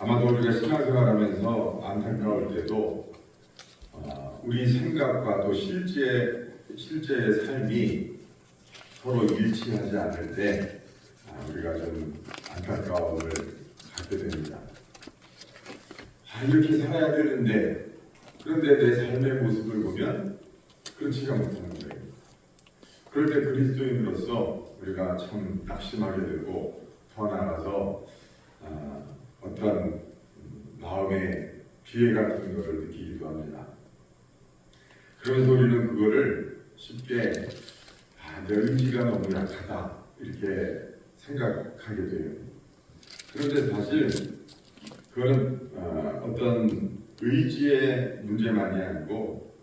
아마도 우리가 신앙생활하면서 안타까울 때도 우리 생각과 또 실제의 삶이 서로 일치하지 않을 때 우리가 좀 안타까움을 갖게 됩니다. 이렇게 살아야 되는데 그런데 내 삶의 모습을 보면 그렇지가 못하는 거예요. 그럴 때 그리스도인으로서 우리가 참 낙심하게 되고 더 나아가서 어떤 마음의 비애 같은 것을 느끼기도 합니다. 그러면서 우리는 그거를 쉽게 내 의지가 너무 약하다 이렇게 생각하게 돼요. 그런데 사실 그거는 어떤 의지의 문제만이 아니고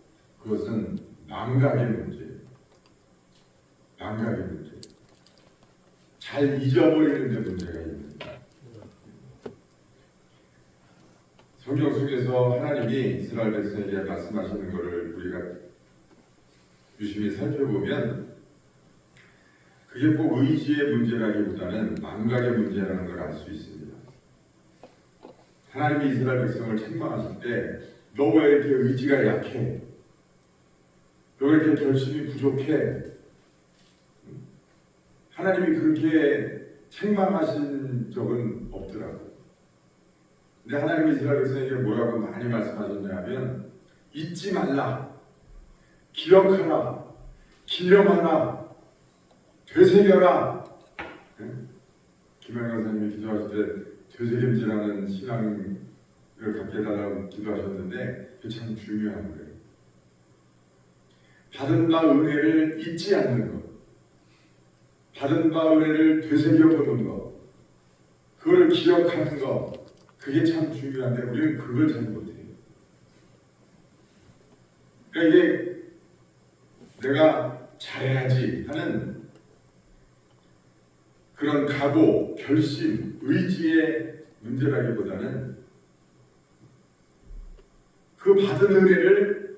그것은 망각의 문제예요. 망각의 문제. 잘 잊어버리는 데 문제가 있습니다. 성경 속에서 하나님이 이스라엘 백성에게 말씀하시는 것을 우리가 유심히 살펴보면 그게 꼭 의지의 문제라기보다는 망각의 문제라는 걸 알 수 있습니다. 하나님이 이스라엘 백성을 책망하실 때 너 왜 이렇게 의지가 약해? 너 왜 이렇게 결심이 부족해? 하나님이 그렇게 책망하신 적은 없더라고요. 근데 하나님이 이스라엘 백성에게 뭐라고 많이 말씀하셨냐면 잊지 말라, 기억하라, 기념하라, 되새겨라. 김영현 선생님이 기도하실 때 되새김질하는 신앙을 갖게 해달라고 기도하셨는데 그게 참 중요한 거예요. 받은 바 은혜를 잊지 않는 것, 받은 바 은혜를 되새겨보는 것, 그걸 기억하는 것, 그게 참 중요한데 우리는 그걸 잘 못해요. 그러니까 이게 내가 잘해야지 하는 그런 각오, 결심, 의지의 문제라기보다는 그 받은 은혜를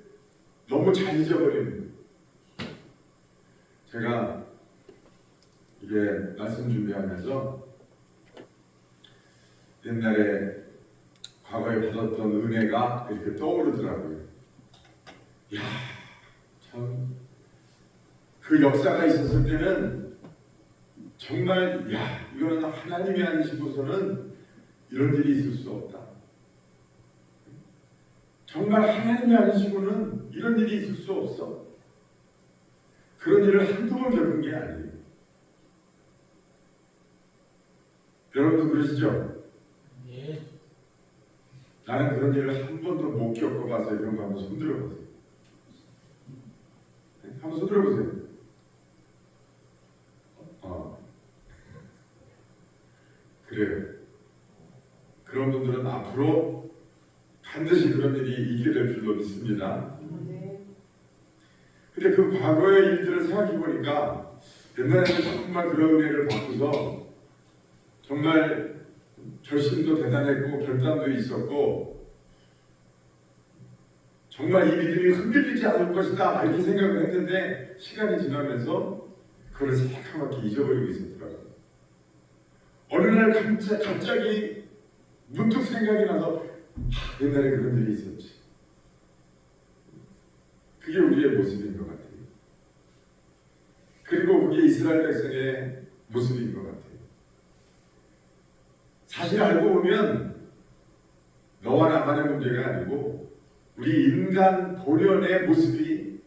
너무 잘 잊어버리는 거예요. 제가 이게 말씀 준비하면서 옛날에 과거에 받았던 은혜가 이렇게 떠오르더라고요. 이야, 참 그 역사가 있었을 때는 정말 이거는 하나님이 아니시고서는 이런 일이 있을 수 없다. 정말 하나님이 아니시고는 이런 일이 있을 수 없어. 그런 일을 한두 번 겪은 게 아니에요. 여러분도 그러시죠? 예. 나는 그런 일을 한 번도 못 겪어봐서 이런 거 한번 손들어보세요. 한번 손들어보세요. 그래요. 그런 분들은 앞으로 반드시 그런 일이 있게 될 줄로 믿습니다. 근데 그 과거의 일들을 생각해 보니까 옛날에는 정말 그런 은혜를 받고서 정말 결심도 대단했고 결단도 있었고 정말 이 믿음이 흔들리지 않을 것이다 이렇게 생각을 했는데 시간이 지나면서 그걸 새카맣게 잊어버리고 있었더라고요. 어느 날 갑자기 문득 생각이 나서 옛날에 그런 일이 있었지. 그게 우리의 모습인 것 같아요. 그리고 그게 이스라엘 백성의 모습인 것 같아요. 사실 알고 보면 너와 나만의 문제가 아니고 우리 인간 본연의 모습이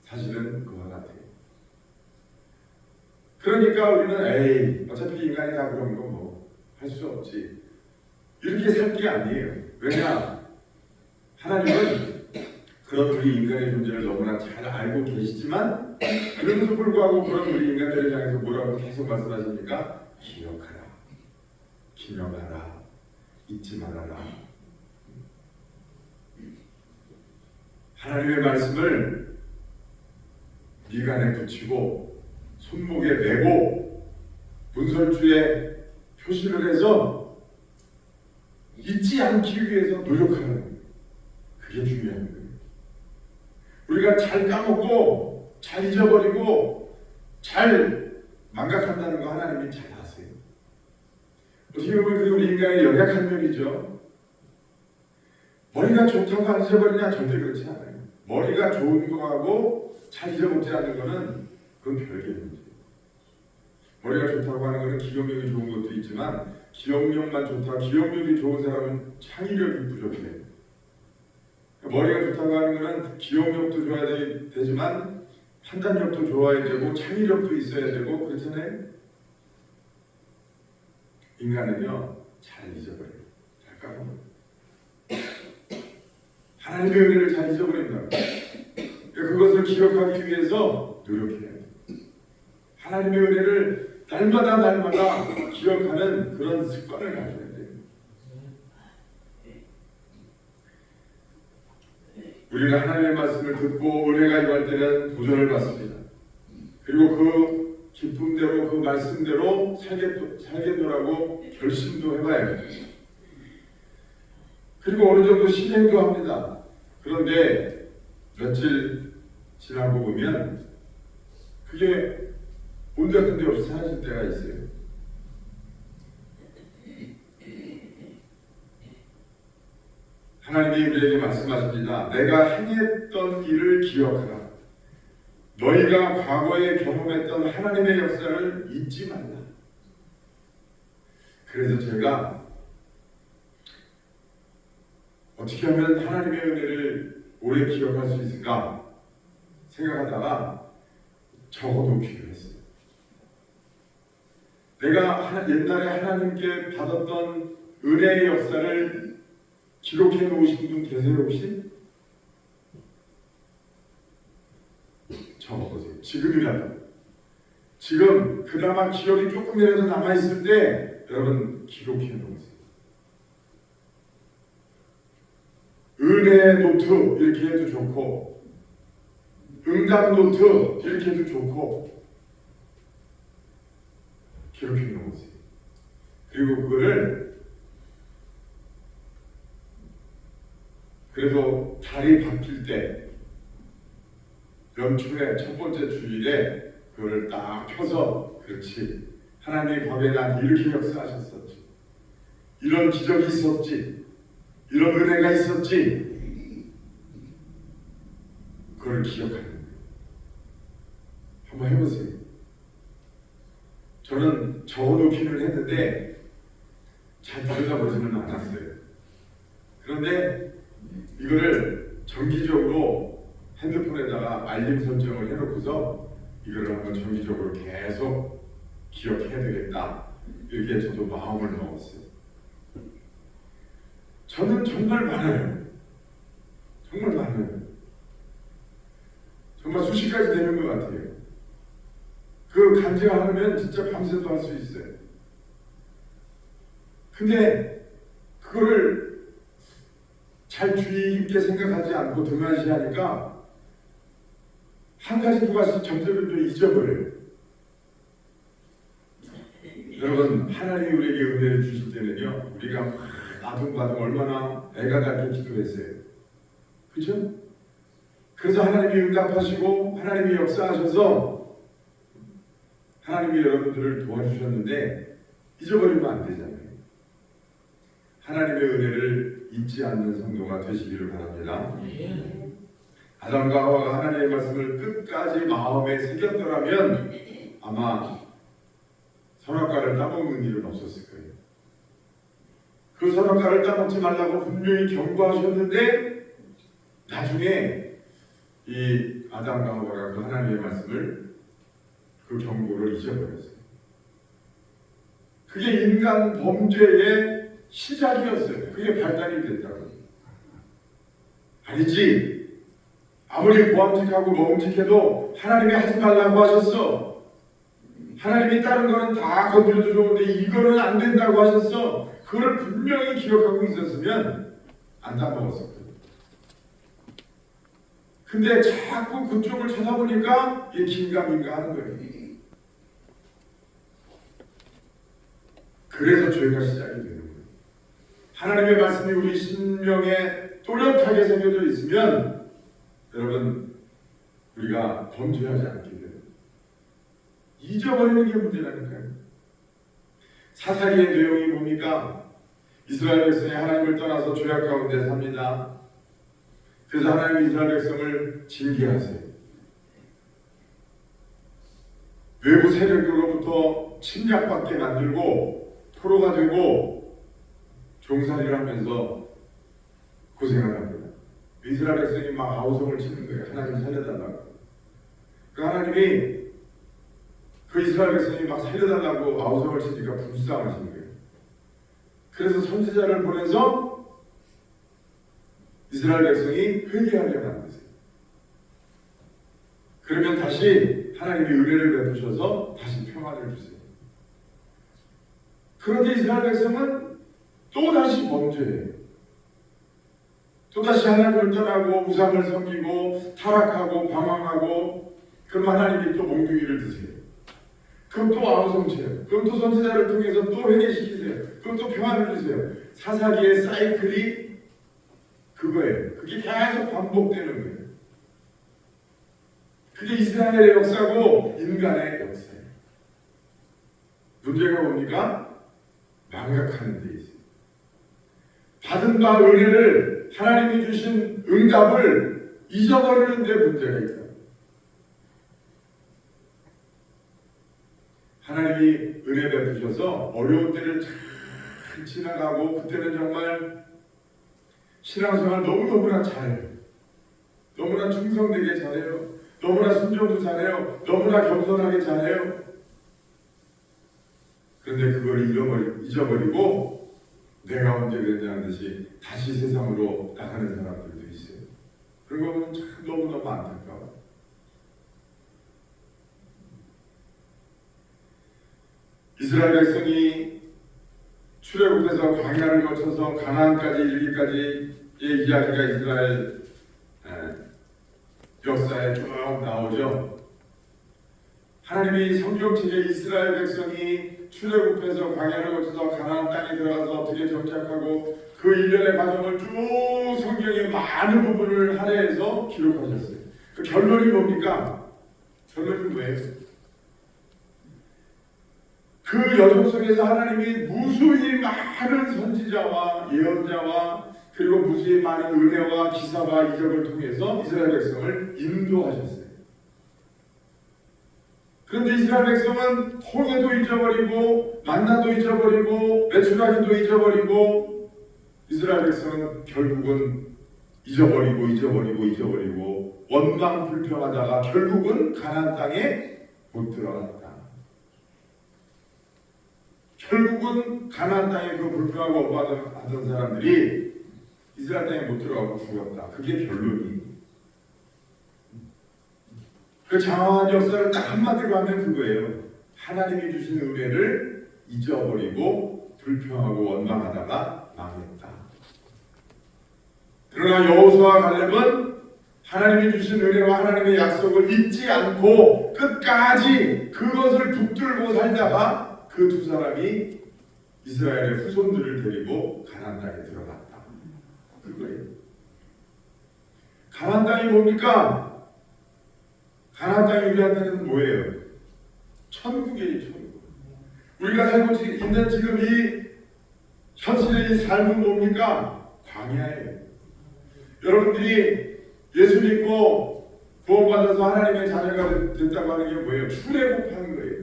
사실은 그와 같아요. 그러니까 우리는 어차피 인간이 다 그런 거 뭐 할 수 없지 이렇게 살 게 아니에요. 왜냐? 하나님은 그런 우리 인간의 존재를 너무나 잘 알고 계시지만 그럼에도 불구하고 그런 우리 인간들을 향해서 뭐라고 계속 말씀하십니까? 기억하라, 기념하라, 잊지 말아라. 하나님의 말씀을 미간에 붙이고 손목에 메고 문설주에 표시를 해서 잊지 않기 위해서 노력하는 거예요. 그게 중요한 거예요. 우리가 잘 까먹고 잘 잊어버리고 잘 망각한다는 거 하나님이 잘 아세요. 어떻게 보면 그게 우리 인간의 연약한 면이죠. 머리가 좋다고 안 잊어버리냐? 절대 그렇지 않아요. 머리가 좋은 거하고 잘 잊어먹지 않는 거는 그건 별개의 문제예요. 머리가 좋다고 하는 거는 기억력이 좋은 것도 있지만 기억력만 좋다, 기억력이 좋은 사람은 창의력이 부족해요. 머리가 좋다고 하는 거는 기억력도 좋아야 되지만 판단력도 좋아야 되고 창의력도 있어야 되고 그렇잖아요. 인간은요 잘 잊어버려요. 잘 까먹어요. 하나님의 은혜를 잘 잊어버린다. 그것을 기억하기 위해서 노력해야 돼요. 하나님의 은혜를 날마다 기억하는 그런 습관을 가져야 돼요. 우리는 하나님의 말씀을 듣고 은혜가 임할 때는 도전을 받습니다. 그리고 그 기쁨대로 그 말씀대로 살겠노라고 결심도 해봐야 돼요. 그리고 어느 정도 실행도 합니다. 그런데 며칠 지나고 보면 그게 온데간데 없이 사라질 때가 있어요. 하나님이 우리에게 말씀하십니다. 내가 행했던 일을 기억하라. 너희가 과거에 경험했던 하나님의 역사를 잊지 말라. 그래서 제가 어떻게 하면 하나님의 은혜를 오래 기억할 수 있을까 생각하다가 적어놓기로 했어요. 내가 옛날에 하나님께 받았던 은혜의 역사를 기록해 놓으신 분 계세요 혹시? 적어보세요. 지금이라도. 지금 그나마 기억이 조금이라도 남아있을 때 여러분 기록해 놓으세요. 은혜 노트 이렇게 해도 좋고 응답 노트 이렇게 해도 좋고 기록해 놓으세요. 그리고 그거를 그래서 달이 바뀔 때 연초에 첫 번째 주일에 그걸 딱 펴서 그렇지 하나님이 과거에 나한테 이렇게 역사하셨었지 이런 기적이 있었지 이런 은혜가 있었지 그걸 기억하는 거예요. 한번 해보세요. 저는 적어놓기는 했는데 잘 들여다보지는 않았어요. 그런데 이거를 정기적으로 핸드폰에다가 알림 설정을 해놓고서 이거를 한번 정기적으로 계속 기억해야 되겠다 이렇게 저도 마음을 먹었어요. 저는 정말 많아요. 정말 많아요. 정말 수십 가지 되는 것 같아요. 그 간증하면 진짜 밤새도 할 수 있어요. 근데 그거를 잘 주의 깊게 생각하지 않고 등한시하니까 한 가지 두 가지 점점 잊어버려요. 여러분 하나님이 우리에게 은혜를 주실 때는요 우리가 아둥바둥 얼마나 애가 닳게 기도했어요. 그렇죠? 그래서 하나님이 응답하시고 하나님이 역사하셔서 하나님이 여러분들을 도와주셨는데 잊어버리면 안 되잖아요. 하나님의 은혜를 잊지 않는 성도가 되시기를 바랍니다. 아담과 하와가 하나님의 말씀을 끝까지 마음에 새겼더라면 아마 선악과를 따먹는 일은 없었을 거예요. 그 선악과를 따먹지 말라고 분명히 경고하셨는데 나중에 이 아담과 하와가 그 하나님의 말씀을 그 경고를 잊어버렸어요. 그게 인간 범죄의 시작이었어요. 그게 발단이 됐다고. 아니지. 아무리 보암직하고 먹음직해도 하나님이 하지 말라고 하셨어. 하나님이 다른 거는 다 건드려도 좋은데 이거는 안 된다고 하셨어. 그걸 분명히 기억하고 있었으면 안 따먹었을 거예요. 근데 자꾸 그쪽을 찾아보니까 이게 긴가민가 하는 거예요. 그래서 죄가 시작이 되는 거예요. 하나님의 말씀이 우리 심령에 또렷하게 새겨져 있으면 여러분 우리가 범죄하지 않게 돼요. 잊어버리는 게 문제라니까요. 사사리의 내용이 뭡니까? 이스라엘 백성이 하나님을 떠나서 죄악 가운데 삽니다. 그래서 하나님이 이스라엘 백성을 징계하세요. 외부 세력으로부터 침략받게 만들고 포로가 되고 종살이를 하면서 고생을 합니다. 이스라엘 백성이 막 아우성을 치는 거예요. 하나님 살려달라고. 그 하나님이 그 이스라엘 백성이 막 살려달라고 아우성을 치니까 불쌍하신 거예요. 그래서 선지자를 보내서 이스라엘 백성이 회개하게 만드세요. 그러면 다시 하나님이 은혜를 베푸셔서 다시 평안을 주세요. 그런데 이스라엘 백성은 또다시 범죄해요. 또다시 하나님을 떠나고 우상을 섬기고 타락하고 방황하고, 그럼 하나님이 또 몽둥이를 드세요. 그럼 또 아우성쳐요. 그럼 또 선지자를 통해서 또 회개시키세요. 그럼 또 평안을 주세요. 사사기의 사이클이 그거예요. 그게 계속 반복되는 거예요. 그게 이스라엘의 역사고 인간의 역사예요. 문제가 뭡니까? 망각하는 데 있어요. 받은 바 은혜를, 하나님이 주신 응답을 잊어버리는 데 문제가 있다. 하나님이 은혜 베푸셔서 어려운 때를 잘 지나가고, 그때는 정말 신앙생활 너무너무나 잘해요. 너무나 충성되게 잘해요. 너무나 순종도 잘해요. 너무나 겸손하게 잘해요. 그런데 그걸 잊어버리고 내가 언제 그랬냐는 듯이 다시 세상으로 나가는 사람들도 있어요. 그런 거 보면 참 너무너무 안타까워요. 이스라엘 백성이 출애굽해서 광야를 거쳐서 가나안까지 이르기까지의 이야기가 이스라엘 역사에 쭉 나오죠. 하나님이 성경책에 이스라엘 백성이 출애굽해서 광야를 거쳐서 가나안 땅에 들어가서 어떻게 정착하고 그 일련의 과정을 쭉 성경의 많은 부분을 할애해서 기록하셨어요. 그 결론이 뭡니까? 결론이 뭐예요? 그 여정 속에서 하나님이 무수히 많은 선지자와 예언자와 그리고 무수히 많은 은혜와 기사와 이적을 통해서 이스라엘 백성을 인도하셨어요. 그런데 이스라엘 백성은 홍해도 잊어버리고 만나도 잊어버리고 메추라기도 잊어버리고, 이스라엘 백성은 결국은 잊어버리고 원망불평하다가 결국은 가나안 땅에 못 들어갔다. 결국은 가나안 땅에 그 불평하고 원망하던 사람들이 이스라엘 땅에 못 들어가고 죽었다. 그게 결론이. 그 장황한 역사를 딱 한마디로 하면 그거예요. 하나님이 주신 은혜를 잊어버리고 불평하고 원망하다가 망했다. 그러나 여호수아와 갈렙은 하나님이 주신 은혜와 하나님의 약속을 잊지 않고 끝까지 그것을 붙들고 살다가 그 두 사람이 이스라엘의 후손들을 데리고 가나안 땅에 들어갔다. 그거예요. 가나안 땅이 뭡니까? 가나안 땅이 우리한테는 뭐예요? 천국이에요, 천국. 우리가 살고 있는 지금 이 현실의 이 삶은 뭡니까? 광야예요. 여러분들이 예수 믿고 구원받아서 하나님의 자녀가 됐다고 하는 게 뭐예요? 출애굽하는 거예요.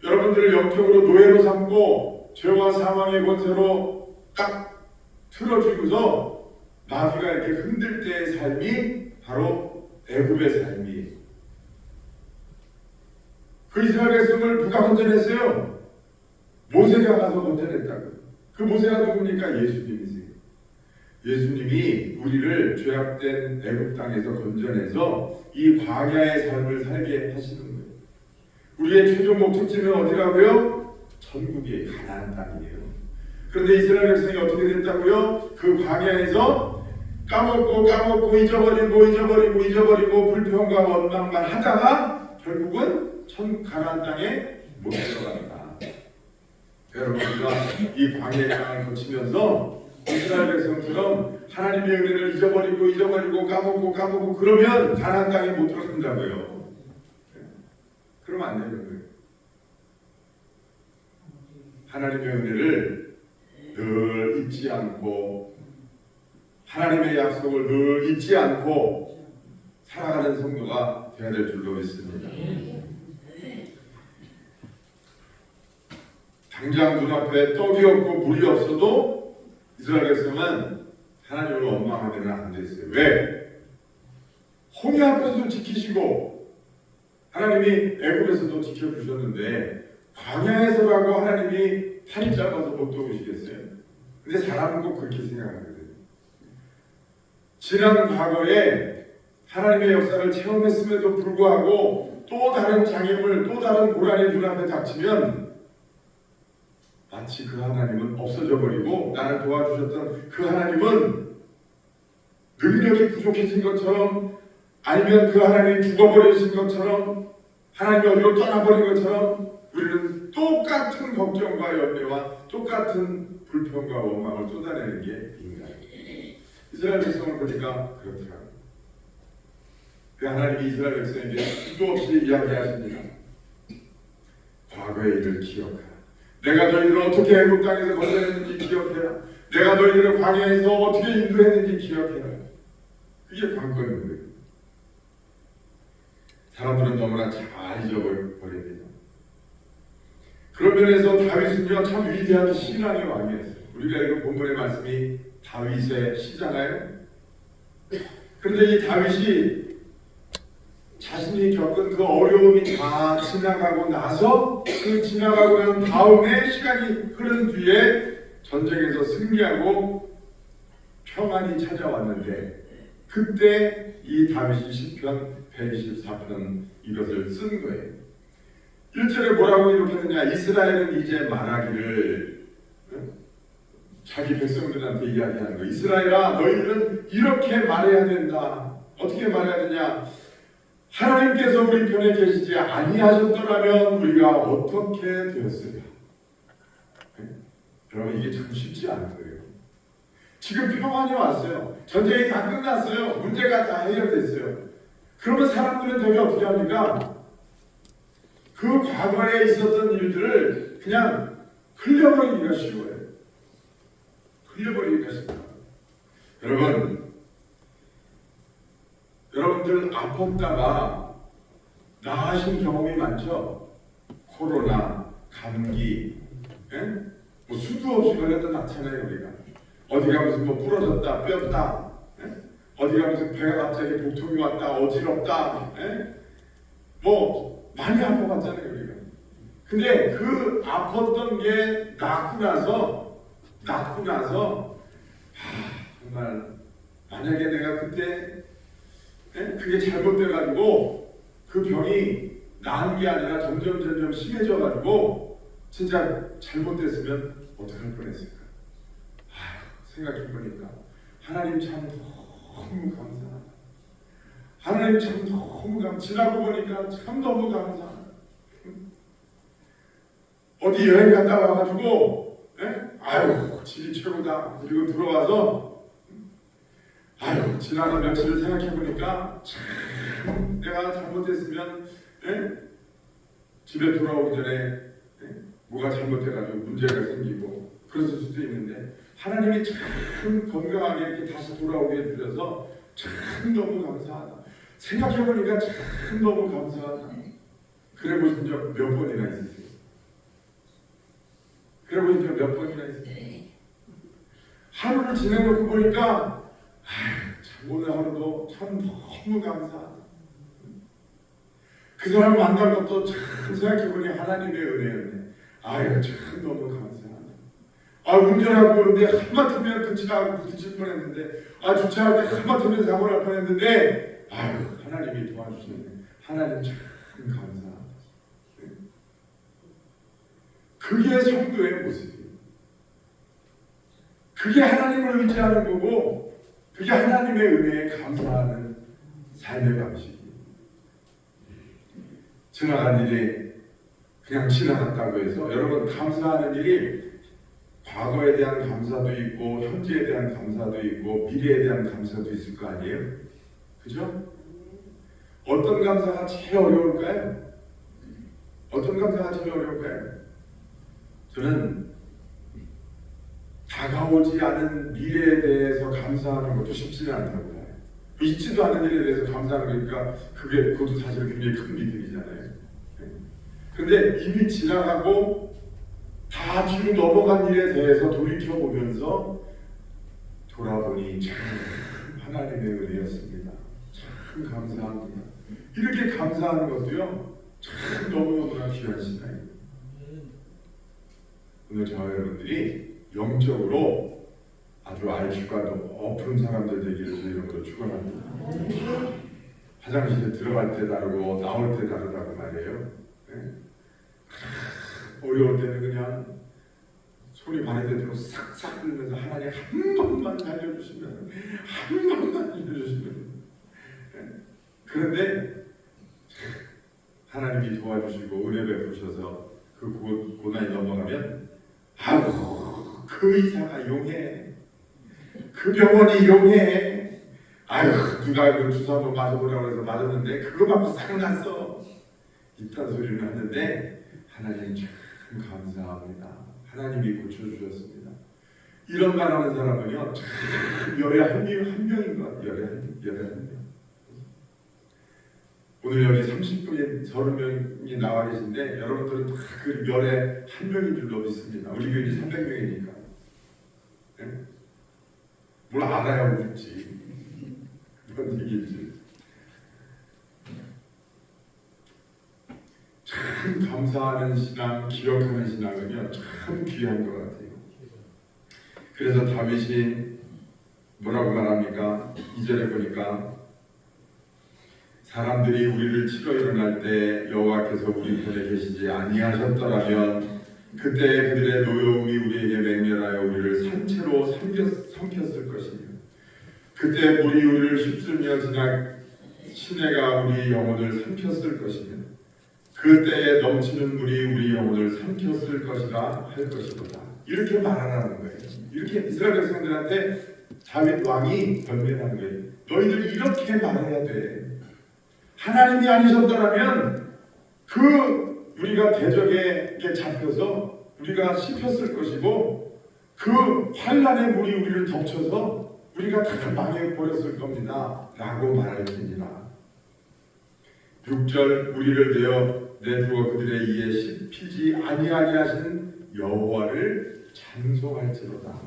여러분들을 영적으로 노예로 삼고 죄와 사망의 권세로 딱 틀어주고서 마귀가 이렇게 흔들 때의 삶이 바로 애굽의 삶이에요. 그 이스라엘 백성을 누가 건져냈어요? 모세가 가서 건져냈다고. 그 모세가 누굽니까? 예수님이세요. 예수님이 우리를 죄악된 애굽 땅에서 건져내서 이 광야의 삶을 살게 하시는 거예요. 우리의 최종 목적지는 어디라고요? 천국이에요. 가나안 땅이에요. 그런데 이스라엘 백성이 어떻게 됐다고요? 그 광야에서 까먹고 잊어버리고 불평과 원망만 하다가 결국은 가나안 땅에 못 들어간다. 여러분, 우리가 이 광야의 땅을 거치면서 이스라엘 백성처럼 하나님의 은혜를 잊어버리고 까먹고 그러면 가나안 땅에 못 들어간다고요. 그러면 안 되는 거예요. 하나님의 은혜를 늘 잊지 않고 하나님의 약속을 늘 잊지 않고 살아가는 성도가 되어야 될 줄로 믿습니다. 당장 눈앞에 떡이 없고 물이 없어도 이스라엘 백성은 하나님을 원망하면 안 됐어요. 왜? 홍해 앞에서도 지키시고 하나님이 애굽에서도 지켜주셨는데 광야에서라고 하나님이 팔이 짧아서 못 도우시겠어요? 근데 사람은 꼭 그렇게 생각하거든요. 지난 과거에 하나님의 역사를 체험했음에도 불구하고 또 다른 장애물, 또 다른 고난이 눈앞에 닥치면 마치 그 하나님은 없어져 버리고 나를 도와주셨던 그 하나님은 능력이 부족해진 것처럼 아니면 그 하나님이 죽어버리신 것처럼 하나님이 어디로 떠나버린 것처럼 우리는 똑같은 걱정과 염려와 똑같은 불평과 원망을 쏟아내는 게 인간이에요. 이스라엘 백성을 보니까 그렇더라고요. 그 하나님이 이스라엘 백성에게 수도 없이 이야기하십니다. 과거의 일을 기억하라. 내가 너희들을 어떻게 애굽 땅에서 건져냈는지 기억해라. 내가 너희들을 광야에서 어떻게 인도했는지 기억해라. 그게 관건인 거예요. 사람들은 너무나 잘 잊어버립니다. 그런 면에서 다윗은요 참 위대한 신앙의 왕이었어요. 우리가 이거 본문의 말씀이 다윗의 시잖아요. 그런데 이 다윗이 자신이 겪은 그 어려움이 다 지나가고 나서 그 지나가고 난 다음에 시간이 흐른 뒤에 전쟁에서 승리하고 평안이 찾아왔는데 그때 이 다윗이 시편 124편 이것을 쓴 거예요. 1절에 뭐라고 기록했느냐? 이스라엘은 이제 말하기를 자기 백성들한테 이야기하는 거예요. 이스라엘아 너희들은 이렇게 말해야 된다. 어떻게 말해야 되냐? 하나님께서 우리 편에 계시지 아니하셨더라면 우리가 어떻게 되었으랴. 여러분 이게 참 쉽지 않은 거예요. 지금 평안이 왔어요. 전쟁이 다 끝났어요. 문제가 다 해결됐어요. 그러면 사람들은 되게 어떻게 합니까? 그 과거에 있었던 일들을 그냥 흘려버리기가 쉬워요. 흘려버리기가 쉽다. 여러분들 아팠다가 나으신 경험이 많죠? 코로나, 감기, 뭐 수도 없이 걸렸다 낳잖아요 우리가. 어디가 무슨 뭐 부러졌다, 뼈다, 어디가 무슨 배가 갑자기 복통이 왔다, 어지럽다, 뭐 많이 아파봤잖아요 우리가. 근데 그 아팠던 게 낫고 나서 정말 만약에 내가 그때 그게 잘못돼가지고 그 병이 나은 게 아니라 점점 심해져가지고 진짜 잘못됐으면 어떡할 뻔했을까. 생각해보니까 하나님 참 너무 감사하다. 하나님 참 너무 지나고 보니까 참 너무 감사하다. 어디 여행 갔다 와가지고 아유 집이 최고다. 그리고 들어와서 아유 지나서 며칠을 생각해보니까 참 내가 잘못했으면 집에 돌아오기 전에 뭐가 잘못돼가지고 문제가 생기고 그랬을 수도 있는데 하나님이 참 건강하게 이렇게 다시 돌아오게 해주셔서 참 너무 감사하다. 생각해보니까 참 너무 감사하다. 그래 보신 적 몇 번이나 있으세요? 그래 보신 적 몇 번이나 있으세요? 하루를 지내놓고 보니까 참 오늘 하루도 참 너무 감사하다. 그 사람 만난 것도 참 생각해보니 하나님의 은혜였네. 아유 참 너무 감사하다. 운전하고 오는데 하마터면 그치라고 부딪힐 뻔했는데 주차할 때 하마터면 사고 날 뻔했는데 하나님이 도와주시네. 하나님 참 감사하다. 그게 성도의 모습이에요. 그게 하나님을 의지하는 거고 그게 하나님의 은혜에 감사하는 삶의 방식이에요. 지나간 일이 그냥 지나갔다고 해서 여러분 감사하는 일이 과거에 대한 감사도 있고 현재에 대한 감사도 있고 미래에 대한 감사도 있을 거 아니에요? 그죠? 어떤 감사가 제일 어려울까요? 어떤 감사가 제일 어려울까요? 저는 다가오지 않은 미래에 대해서 감사하는 것도 쉽지는 않다고 봐요. 있지도 않은 일에 대해서 감사하는 거니까 그것도 사실 굉장히 큰 믿음이잖아요. 그런데 이미 지나가고 다 뒤로 넘어간 일에 대해서 돌이켜보면서 돌아보니 참 하나님의 은혜였습니다. 참 감사합니다. 이렇게 감사하는 것도요, 참 너무너무나 귀한 신앙입니다. 오늘 저와 여러분들이 영적으로 아주 IQ가 높은 사람들 되기를 저 이름으로 축원합니다. 화장실에 들어갈 때 다르고 나올 때 다르다고 말이에요. 네? 어려울 때는 그냥 손이 바늘대로 싹싹 들면서 하나님 한 번만 살려주시면, 한 번만 살려주시면. 네? 그런데 하나님이 도와주시고 은혜 베푸셔서 그 고난이 넘어가면 아유 그 의사가 용해, 그 병원이 용해, 아유 누가 그 주사 한번 맞아보라고 해서 맞았는데 그거 맞고 싹 났어, 이딴 소리를 하는데 하나님 참 감사합니다. 하나님이 고쳐주셨습니다. 이런 말하는 사람은요 참 열에 한 명인 것 같아요. 열에 한 명. 오늘 여기 30분이 30명이 나와 계신데 여러분들은 다 그 열에 한 명인 줄로 믿습니다. 우리 교인이 300명이니까. 네? 뭘 알아야 믿지. 그런 얘기지. 참 감사하는 신앙, 기억하는 신앙은요 참 귀한 것 같아요. 그래서 다윗이 뭐라고 말합니까? 2절에 보니까 사람들이 우리를 치러 일어날 때 여호와께서 우리 편에 계시지 아니하셨더라면 그때 그들의 노여움이 우리에게 맹렬하여 우리를 산채로 삼켰을 것이며 그때 물이 우리를 휩쓸며 시내가 우리 영혼을 삼켰을 것이며 그때에 넘치는 물이 우리 영혼을 삼켰을 것이라 할 것이로다. 이렇게 말하라는 거예요. 이렇게 이스라엘 백성들한테 다윗 왕이 권면하는 거예요. 너희들 이렇게 말해야 돼. 하나님이 아니셨더라면 그 우리가 대적에 잡혀서 우리가 씹혔을 것이고 그 환란의 물이 우리를 덮쳐서 우리가 다 망해버렸을 겁니다 라고 말할지니라. 6절 우리를 내두어 그들의 이에 씹히지 아니하게 하신 여호와를 찬송할지로다.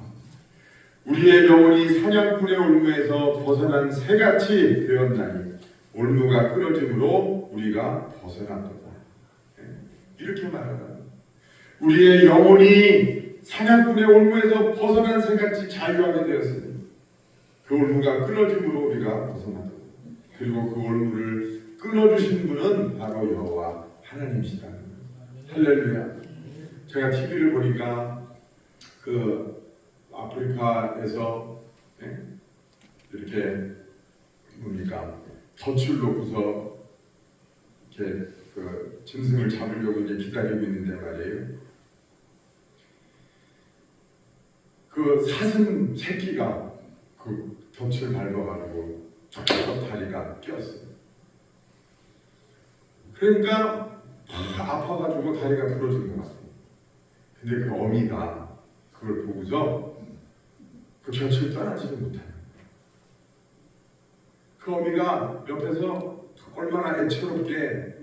우리의 영혼이 사냥꾼의 올무에서 벗어난 새같이 되었나니 올무가 끊어짐으로 우리가 벗어났도다. 이렇게 말하라. 우리의 영혼이 사냥꾼의 올무에서 벗어난 새같이 자유하게 되었으니 그 올무가 끊어짐으로 우리가 벗어났도다. 그리고 그 올무를 끊어주신 분은 바로 여호와 하나님이시라는 거예요. 할렐루야. 제가 TV를 보니까 그 아프리카에서 이렇게 뭡니까 덫을 놓고서 이렇게 그 짐승을 잡으려고 이제 기다리고 있는데 말이에요. 그 사슴 새끼가 그 덫을 밟아가지고 다리가 꼈어요. 그러니까 아파가지고 다리가 부러진 것 같아요. 근데 그 어미가 그걸 보고서 그 덫을 떠나지를 못해요. 그 어미가 옆에서 얼마나 애처롭게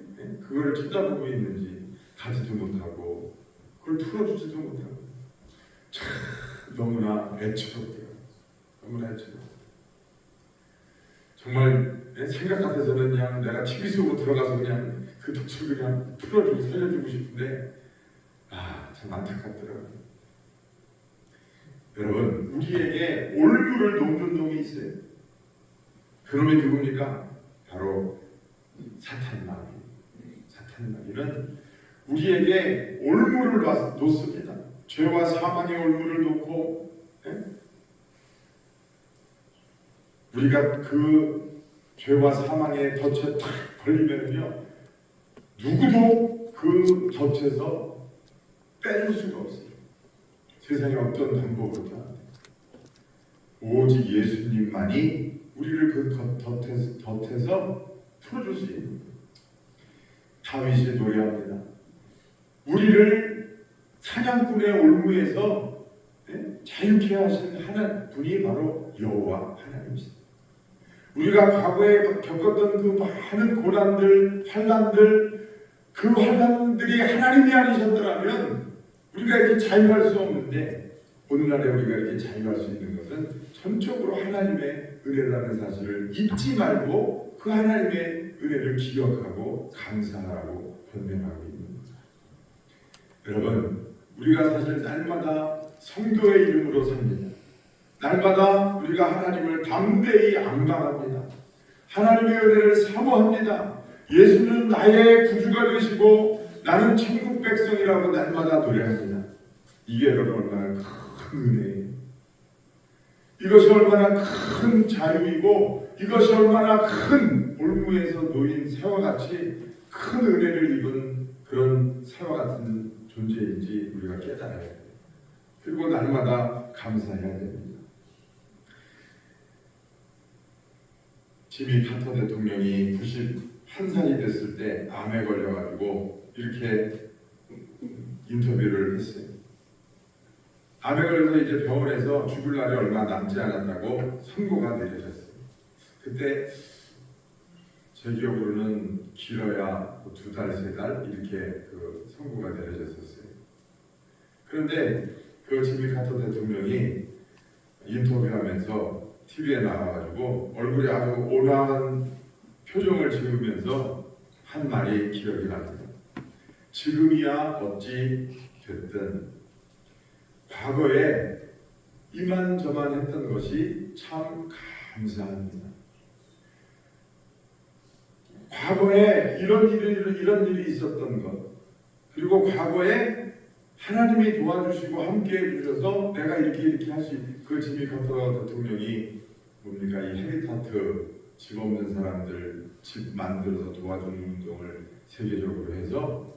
그걸 쳐다보고 있는지 가지도 못하고 그걸 풀어주지도 못하고 참 너무나 애처롭대요. 너무나 애처롭고 정말 생각 같아서는 그냥 내가 TV 속으로 들어가서 그냥 그 덫을 그냥 풀어주고 살려주고 싶은데 참 안타깝더라고요. 여러분 우리에게 올무를 놓는 놈이 있어요. 그놈이 누굽니까? 바로 사탄 마귀. 사탄 마귀는 우리에게 올무를 놓습니다. 죄와 사망의 올무를 놓고 우리가 그 죄와 사망의 덫에 탁 걸리면요 누구도 그 덫에서 빼줄 수가 없어요. 세상에 어떤 방법으로도 오직 예수님만이 우리를 그 덫에서 풀어줄 수 있는 거예요. 다윗이 노래합니다. 우리를 사냥꾼의 올무에서 자유케 하신 하나님 분이 바로 여호와 하나님이십니다. 우리가 과거에 겪었던 그 많은 고난들, 환난들, 그 환난들이 하나님이 아니셨더라면 우리가 이렇게 자유할 수 없는데, 오늘날에 우리가 이렇게 자유할 수 있는 것은 전적으로 하나님의 은혜라는 사실을 잊지 말고 그 하나님의 은혜를 기억하고 감사하고 번뇌하고 있는 거죠. 여러분, 우리가 사실 날마다 성도의 이름으로 삽니다. 날마다 우리가 하나님을 담대히 앙망합니다. 하나님의 은혜를 사모합니다. 예수는 나의 구주가 되시고 나는 천국 백성이라고 날마다 노래합니다. 이게 여러분 얼마나 큰 은혜예요. 이것이 얼마나 큰 자유이고 이것이 얼마나 큰 올무에서 놓인 새와 같이 큰 은혜를 입은 그런 새와 같은 존재인지 우리가 깨달아야 돼요. 그리고 날마다 감사해야 됩니다. 지미 카터 대통령이 91살이 됐을 때 암에 걸려가지고 이렇게 인터뷰를 했어요. 암에 걸려서 이제 병원에서 죽을 날이 얼마 남지 않았다고 선고가 내려졌어요. 그때 제 기억으로는 길어야 2달, 3달 이렇게 그 선고가 내려졌었어요. 그런데 그 지미 카터 대통령이 인터뷰하면서 TV에 나와가지고 얼굴에 아주 온화한 표정을 지으면서 한 말이 기억이 납니다. 지금이야 어찌 됐든 과거에 이만저만 했던 것이 참 감사합니다. 과거에 이런 일이 있었던 것, 그리고 과거에 하나님이 도와주시고 함께 해주셔서 내가 이렇게 할 수 있는, 그 지미 카터 대통령이 뭡니까, 이 헤비타트, 집 없는 사람들 집 만들어서 도와주는 운동을 세계적으로 해서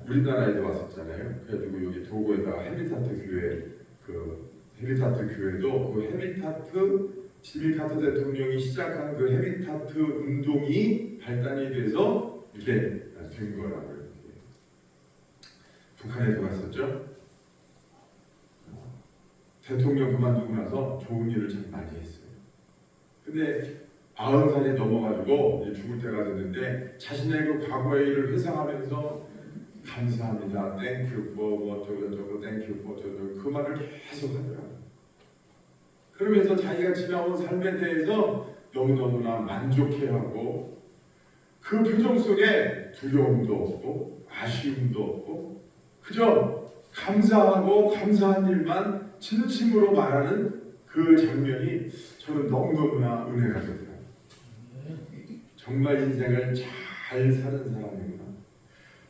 우리나라에도 왔었잖아요. 그래가지고 여기 도구에다가 헤비타트 교회, 그 헤비타트 교회도 그 헤비타트 지미 카터 대통령이 시작한 그 헤비타트 운동이 발단이 돼서 이렇게 된 거라고요. 북한에도 갔었죠. 대통령 그만두고 나서 좋은 일을 참 많이 했어요. 근데 90살이 넘어가지고 이제 죽을 때가 됐는데 자신의 그 과거의 일을 회상하면서 감사합니다, 땡큐 뭐 저거 땡큐 뭐 저거 그 말을 계속 하더라고요. 그러면서 자기가 지나온 삶에 대해서 너무너무나 만족해하고 그 표정 속에 두려움도 없고 아쉬움도 없고 그저 감사하고 감사한 일만 진심으로 말하는 그 장면이 저는 너무너무나 은혜가 되더라고요. 정말 인생을 잘 사는 사람이구나,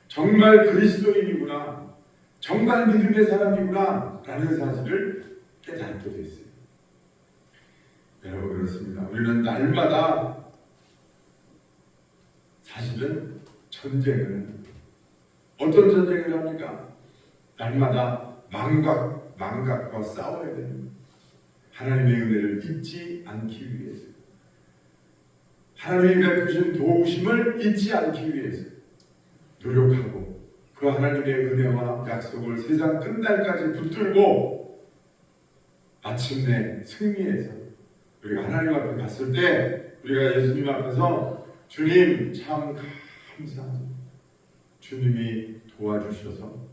정말 그리스도인이구나, 정말 믿음의 사람이구나 라는 사실을 깨닫게 됐어요. 여러분, 그렇습니다. 우리는 날마다 사실은 전쟁을, 어떤 전쟁을 합니까? 날마다 망각과 싸워야 됩니다. 하나님의 은혜를 잊지 않기 위해서, 하나님이 베푸신 도우심을 잊지 않기 위해서 노력하고 그 하나님의 은혜와 약속을 세상 끝날까지 붙들고 마침내 승리해서 우리가 하나님 앞에 갔을 때 우리가 예수님 앞에서 주님 참 감사합니다. 주님이 도와주셔서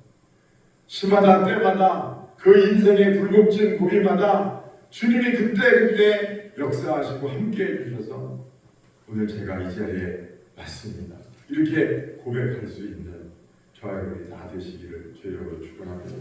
시마다 때마다 그 인생의 굴곡진 고비마다 주님이 그때 역사하시고 함께 해주셔서 오늘 제가 이 자리에 왔습니다. 이렇게 고백할 수 있는 저와 여러분이 다 되시기를 주의 이름으로 축원합니다.